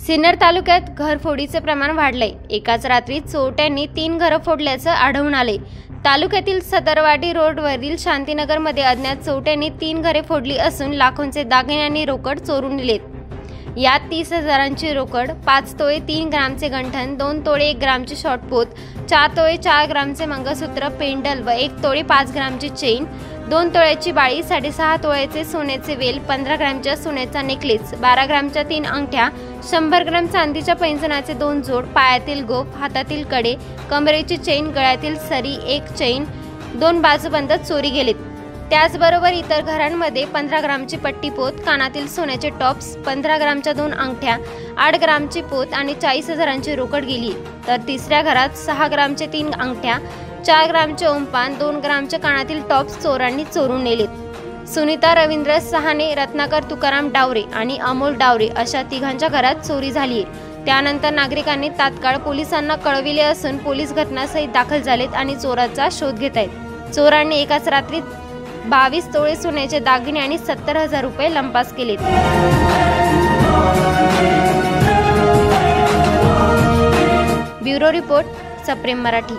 सिन्नर तालुक्यात घरफोडीचे प्रमाण वाढले। एकाच रात्री चोरट्यांनी 3 घरं फोडल्याचं आढळून आले। तालुक्यातील सदरवाडी रोडवरील शांतीनगरमध्ये अज्ञात चोरट्यांनी 3 घरे फोडली असून लाखोंचे दागिने आणि रोकड चोरून नेलेत। यात 30,000ची रोकड, 5 तोळे 3 ग्रामचे गंठण, 2 तोळे 1 ग्रामचे शॉर्टपोत, 4 तोळे 4 ग्रामचे मंगळसूत्र, पेंडल व 1 तोळे 5 ग्रामची चेन, 2 तोळ्याची बाळी, 6.5 तोळ्याचे सोन्याचे वेल, 15 ग्रामच्या सोन्याचा नेकलेस, 12 ग्रामच्या 3 अंगठ्या, 100 ग्राम चांदीच्या पैंजणाचे 2 जोड, पायातील गोफ, हातातील कडे, कमरेची चेन, गळ्यातील सरी, 1 चेन, 2 बाजूबंद चोरी गेलेत। त्याचबरोबर इतर घरांमध्ये 15 ग्रामची पट्टी पोत, कानातील सोन्याचे टॉप्स, 15 ग्रामच्या 2 अंगठ्या, 8 ग्रामची पोत आणि 40,000ची रोकड गेली। तर तिसऱ्या घरात 6 ग्रामचे 3 अंगठ्या, 4 ग्रामचे ओमपान, 2 ग्रामचे कानातील टॉप्स चोरांनी चोरून नेलेत। सुनीता रवींद्र सहाने, रत्नाकर तुकाराम डावरे आणि अमोल डावरे अशा तिघांच्या घरात चोरी झाली आहे। त्यानंतर नागरिकांनी तात्काळ पोलिसांना कळविले असून पोलीस घटनास्थळी दाखल झालेत आणि चोराचा शोध घेत आहेत। चोरांनी एकाच रात्रीत 22 तोळे सोन्याचे दागिने आणि 70,000 रुपये लंपास केलेत। ब्युरो रिपोर्ट, सप्रेम मराठी।